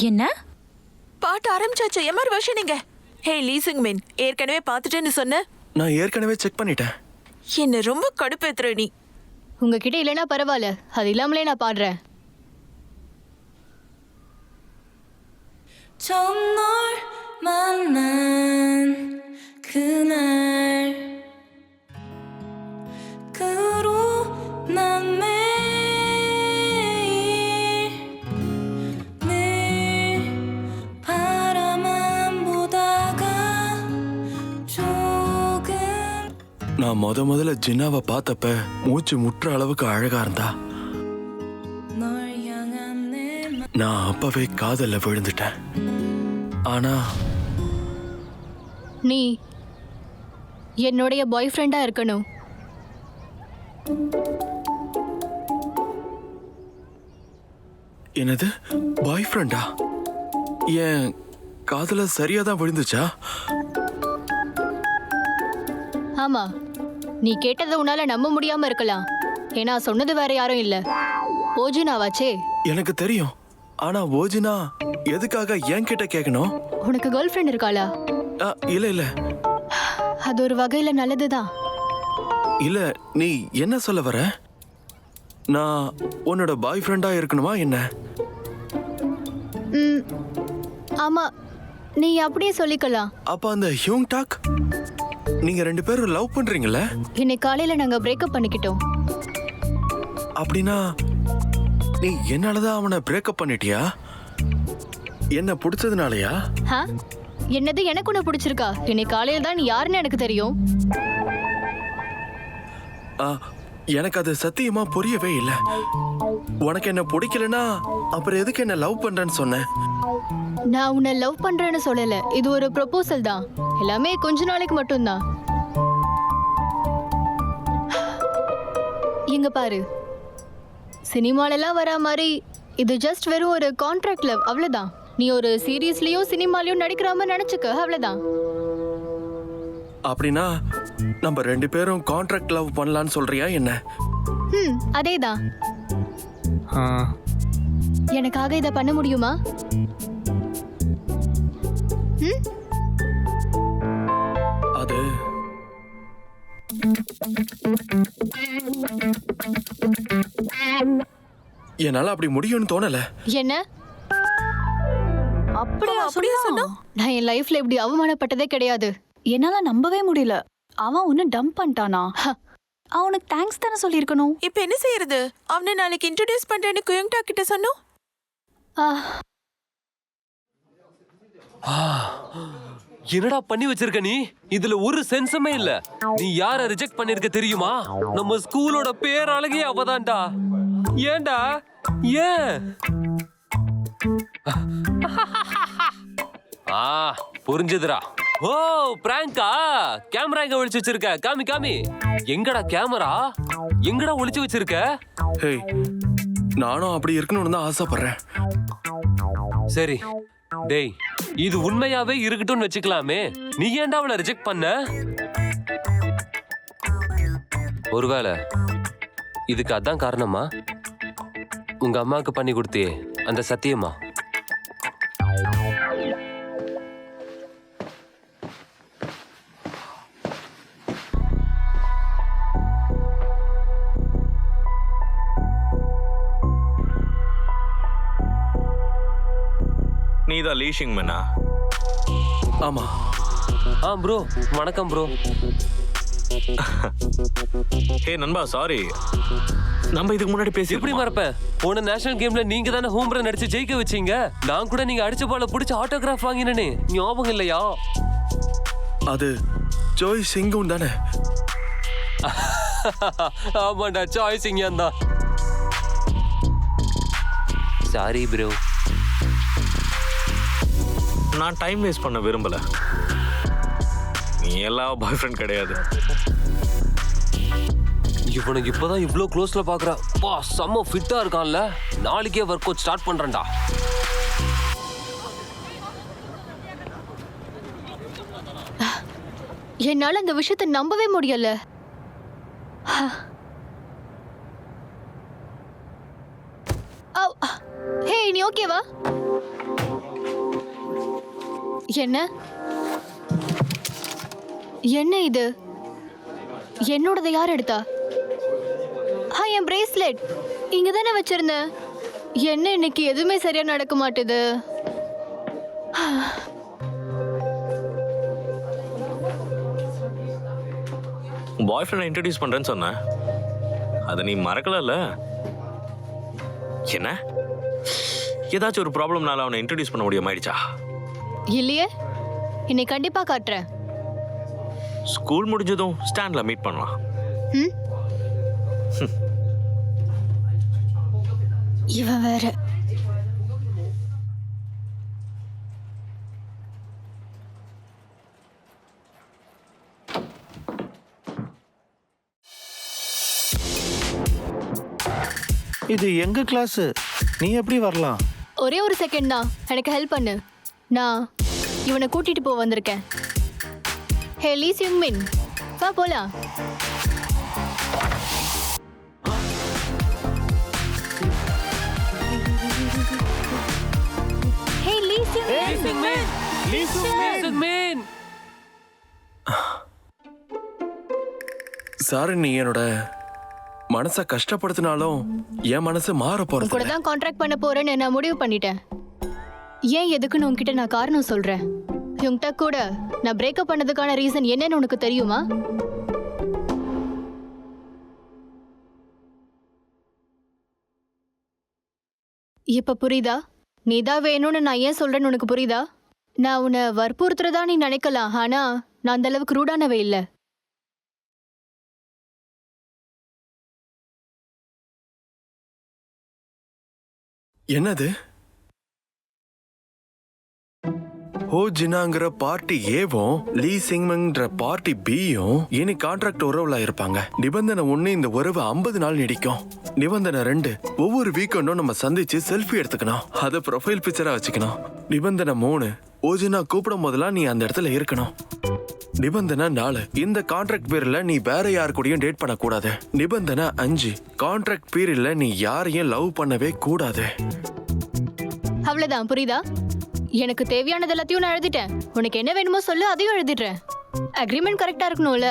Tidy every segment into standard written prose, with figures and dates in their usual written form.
என்ன பாட்டு ஆரம்பிச்சாச்சு? எம்ஆர் வெர்ஷனிங்க. ஹே லீசிங் மேன், ஏற்கனவே பார்த்துட்டேன்னு சொன்ன. நான் ஏற்கனவே செக் பண்ணிட்டேன். என்ன ரொம்ப கடுப்பேத்துற நீ. உங்ககிட்ட இல்லைன்னா பரவாயில்ல, அது இல்லாமலே நான் பாடுறேன். 처음 널 만난 그날 그 후로 난 매일 늘 바라만 보다가 조금 நான் முதல்ல ஜின்னாவை பார்த்தப்ப மூச்சு முற்ற அளவுக்கு அழகா இருந்தா. 널 향한 내 நான் அப்பவே காதல்ல விழுந்துட்டேன். ஆனா நீ என்னுடைய பாய் ஃப்ரெண்டா இருக்கணும். என்னது பாய் ஃப்ரெண்டா? என் காதல சரியா தான் விழுந்துச்சா? ஆமா, நீ கேட்டதை உன்னால நம்ப முடியாம இருக்கலாம். ஏன்னா சொன்னது வேற யாரும் இல்ல, ஓஜினாவாச்சே. எனக்கு தெரியும். ஆனா ஓஜினா எதுக்காக என்கிட்ட கேட்கணும்? உனக்கு கேர்ள் ஃப்ரெண்ட் இருக்காளா? இல்ல இல்ல அது ஒரு வகையில நல்லதுதான். இல்ல, நீ என்ன சொல்ல வர? நான் உன்னோட பாய் ஃப்ரெண்டா இருக்கணுமா என்ன? ஆமா, நீ அப்படியே சொல்லிக்கலாம். அப்ப அந்த ஹியூங் டாக், நீங்க ரெண்டு பேரும் லவ் பண்றீங்கல்ல? இன்னைக்கு காலையில நாங்க பிரேக்கப் பண்ணிக்கிட்டோம். அப்படின்னா நீ என்னாலதான் அவனை பிரேக்கப் பண்ணிட்டியா? என்ன பிடிச்சதுனாலயா? என்னது எனக்கு உன்னை பிடிச்சிருக்கா? இன்னைக்கு காலையில தான் நீ யாருன்னு எனக்கு தெரியும். எனக்கு அது சத்தியமா புரியவே இல்லை. உனக்கு என்ன பிடிக்கலனா அப்புறம் எதுக்கு என்ன லவ் பண்றேன்னு சொன்ன? நான் உன்னை லவ் பண்றேன்னு சொல்லல, இது ஒரு ப்ரொபோசல் தான். எல்லாமே கொஞ்ச நாளைக்கு மட்டும்தான். இங்க பாரு, சினிமாலெல்லாம் வரா மாதிரி இது ஜஸ்ட் வெறும் ஒரு கான்ட்ராக்ட் லவ், அவ்வளவுதான். நீ ஒரு சீரியஸ்லயும் சினிமாலயும் நடிக்கிற மாதிரி நினைச்சுக்க, அவ்வளவுதான். அப்படின்னா நம்ம ரெண்டு பேரும் கான்ட்ராக்ட் லவ் பண்ணலாம்னு சொல்றியா என்ன? அதேதான். எனக்காக இதை பண்ண முடியுமா? அது என்னால அப்படி முடியும்னு தோணல. என்ன அப்படியே சொன்னா? நான் என் லைஃப்ல இப்படி அவமானப்பட்டதே கிடையாது. என்னால நம்பவே முடியல. அவன் உன்னை டம்ப் பண்ணிட்டானா? அவனுக்கு தேங்க்ஸ் தானே சொல்லியிருக்கணும். இப்ப என்ன செய்யறது? அவனை நாளைக்கு இன்ட்ரோடியூஸ் பண்றேன்னு குயங் டாக் கிட்ட சொன்னோம். என்னடா பண்ணி வச்சிருக்க நீ? இதுல ஒரு சென்ஸுமே இல்ல. நீ யார ரிஜெக்ட் பண்ணிருக்க தெரியுமா? நம்ம ஸ்கூலோட பேர் அழகே அவதான்டா. ஏன்டா? ஏன்? புரிஞ்சதுடா. ஓ பிராங்கா? கேமரா எங்க ஒளிச்சு வச்சிருக்க? காமி காமி. எங்கடா கேமரா? எங்கடா ஒளிச்சு வச்சிருக்க? ஹே, நானும் அப்படி இருக்கணும்னு தான் ஆசைப்படுறேன். சரி டேய், இது உண்மையாவே இருக்கட்டும்னு வச்சுக்கலாமே. நீ ஏன்டா அவளை ரிஜெக்ட் பண்ண? ஒருவேளை இதுக்கு அதான் காரணமா? உங்க அம்மாவுக்கு பண்ணி கொடுத்தியே அந்த சத்தியமா? நீதான் லீஷிங் மேனா? ஆமா. ப்ரோ வணக்கம் ப்ரோ. ஹே நண்பா, சாரி. நம்ம இதுக்கு முன்னாடி பேசி எப்படி மறப்பேன்? போன நேஷனல் கேம்ல நீங்க தானே ஹோம் ரன் அடிச்சு ஜெயிக்க வச்சீங்க. நான் கூட நீங்க அடிச்ச பால புடிச்சு ஆட்டோகிராஃப் வாங்கினேனே, ஞாபகம் இல்லையா? அது ஜோய் சிங்கும் தானே? ஆமாண்டா, ஜோய் சிங் தான். Sorry bro. நான் டைம் வேஸ்ட் பண்ண விரும்பல. நீ எல்லாம் பாய் ஃப்ரெண்ட் கிடையாது. இவனுக்கு இப்பதான் இவ்ளோ க்ளோஸ்ல பாக்குற. பா செம்ம ஃபிட்டா இருக்கான்ல. நாளைக்கே ஒர்க் அவுட் ஸ்டார்ட் பண்றேன்டா. என்னால அந்த விஷயத்தை நம்பவே முடியல. ஹே, நீ ஓகேவா? என்ன என்ன இது? என்னோடது யார் எடுத்தா? என் பிரேஸ்லெட் இங்க தானே வச்சிருந்தேன். என்ன இன்னைக்கு எதுவுமே சரியா நடக்க மாட்டுது. உன் பாய் ஃப்ரெண்டை இன்ட்ரடியூஸ் பண்றேன்னு சொன்னேன், அதை நீ மறக்கலல்ல? என்ன ஏதாச்சும் ஒரு ப்ராப்ளம்னால அவனை இன்ட்ரடியூஸ் பண்ண முடியாம இல்லையே, இன்னைக்கு கண்டிப்பா காட்டுறேன். ஸ்கூல் முடிஞ்சதும் ஸ்டாண்ட்ல மீட் பண்ணலாம். ம்? இவன் வேற. இது எங்க கிளாஸ், நீ எப்படி வரலாம்? ஒரே ஒரு செகண்ட் தான், எனக்கு ஹெல்ப் பண்ணு. நான் இவனை கூட்டிட்டு போக வந்திருக்கேன். ஹே லீ சிங்மின், வா போலாம். ஹே லீ சிங்மின். சாரி, நீ என்னோட மனசை கஷ்டப்படுத்தினாலும் என் மனசு மாற கூட போறது. தான் கான்ட்ராக்ட் பண்ண போறேன்னு நான் முடிவு பண்ணிட்டேன். ஏன் எதுக்குன்னு உன்கிட்ட நான் காரணம் சொல்றேன். உன்கிட்ட கூட நான் பிரேக்கப் பண்ணதுக்கான ரீசன் என்னன்னு உனக்கு தெரியுமா? இப்ப புரியுதா? நீதான் வேணும்னு நான் ஏன் சொல்றேன்னு உனக்கு புரியுதா? நான் உன்னை வற்புறுத்துறதா நீ நினைக்கலாம், ஆனா நான் அந்த அளவுக்கு ரூடானவே இல்லை. என்னது? ஹோ ஜினாங்கிற பார்ட்டி ஏவும் லீ சிங்மங்ன்ற பார்ட்டி பியும் இனி கான்ட்ராக்ட் உறவுல இருப்பாங்க. நிபந்தனை 1, இந்த உறவு 50 நாள் நீடிக்கும். நிபந்தனை 2, ஒவ்வொரு வீக்கெண்டும் நம்ம சந்திச்சு செல்ஃபி எடுத்துக்கணும், அதை ப்ரொஃபைல் பிக்சரா வச்சுக்கணும். நிபந்தனை 3, ஓஜினா கூப்பிடும் போதெல்லாம் நீ அந்த இடத்துல இருக்கணும். நிபந்தனை 4, இந்த கான்ட்ராக்ட் பீரியட்ல நீ வேற யாரு கூடயும் டேட் பண்ண கூடாது. நிபந்தனை 5, கான்ட்ராக்ட் பீரியட்ல நீ யாரையும் லவ் பண்ணவே கூடாது. அவ்வளவுதான், புரியுதா? எனக்கு தேவையானது எல்லாத்தையும் நான் எழுதிட்டேன். உனக்கு என்ன வேணுமோ சொல்லு, அதையும் எழுதிடுறேன். அக்ரிமெண்ட் கரெக்டா இருக்கணும்ல?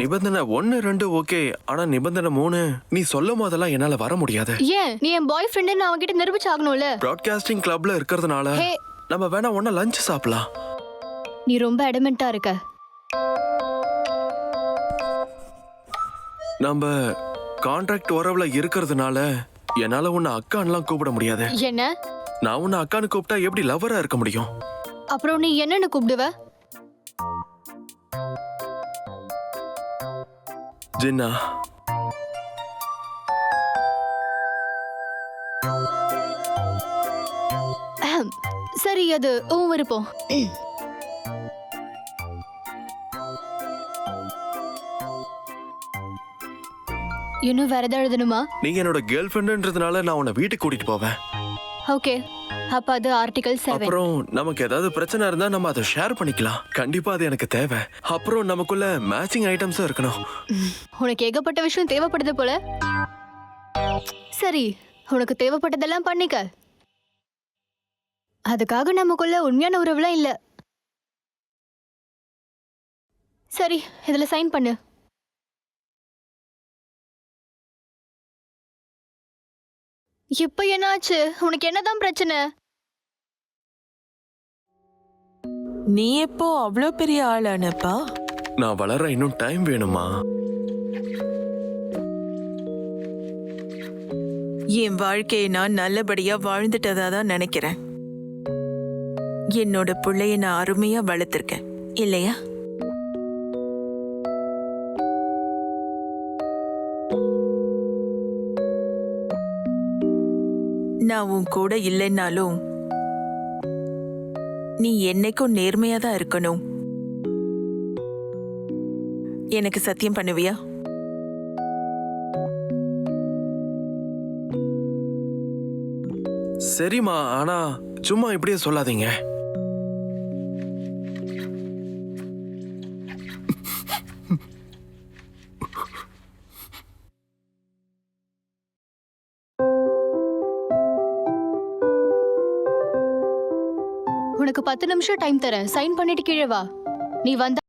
நிபந்தனை 1, 2 ஓகே, ஆனா நிபந்தனை 3 நீ சொல்லும் போதெல்லாம் என்னால வர முடியாது. ஏன்? நீ என் பாய் ஃப்ரெண்ட் நான் அவன்கிட்ட நிரூபிச்சாகணும்ல? ப்ராட்காஸ்டிங் கிளப்ல இருக்கிறதுனால ஹே, நம்ம வேணா ஒண்ணா லஞ்ச் சாப்பிடலாம். நீ ரொம்ப அடமெண்டா இருக்க. நம்ம கான்ட்ராக்ட் உறவுல இருக்கிறதுனால என்னால உன்னை அக்கான்லாம் கூப்பிட முடியாது. என்ன? நான் உன்னை அக்கான்னு கூப்பிட்டா எப்படி லவ்வரா இருக்க முடியும்? அப்புறம் நீ என்னன்னு கூப்பிடுவ? ஜின்னா. சரி, அது உன் விருப்பம். இன்னும் வேற ஏதாவது எழுதணுமா? நீங்க என்னோட கேர்ள் ஃப்ரெண்டுன்றதுனால நான் உன்னை வீட்டுக்கு கூட்டிட்டு போவேன். ஓகே, அப்ப அது ஆர்டிகல் 7. அப்புறம் நமக்கு ஏதாவது பிரச்சனை இருந்தா நம்ம அதை ஷேர் பண்ணிக்கலாம். கண்டிப்பா அது எனக்கு தேவை. அப்புறம் நமக்குள்ள மேட்சிங் ஐட்டம்ஸும் இருக்கணும். உனக்கு ஏகப்பட்ட விஷயம் தேவைப்படுது போல. சரி, உனக்கு தேவைப்பட்டதெல்லாம் பண்ணிக்க. அதுக்காக நமக்குள்ள உண்மையான உறவுலாம் இல்ல. சரி, இதுல சைன் பண்ணு. இப்ப என்னாச்சு? உனக்கு என்னதான் பிரச்சனை? நீ எப்போ அவ்வளோ பெரிய ஆளானப்பா? நான் வளர இன்னும் டைம் வேணுமா? என் வாழ்க்கையை நான் நல்லபடியா வாழ்ந்துட்டதா தான் நினைக்கிறேன். என்னோட பிள்ளைய நான் அருமையா வளர்த்திருக்கேன் இல்லையா? நான் உன் கூட இல்லைன்னாலும் நீ என்னைக்கும் நேர்மையா தான் இருக்கணும். எனக்கு சத்தியம் பண்ணுவியா? சரிம்மா, ஆனா சும்மா இப்படியே சொல்லாதீங்க. உனக்கு 10 நிமிஷம் டைம் தரேன். சைன் பண்ணிட்டு கீழே வா. நீ வந்தா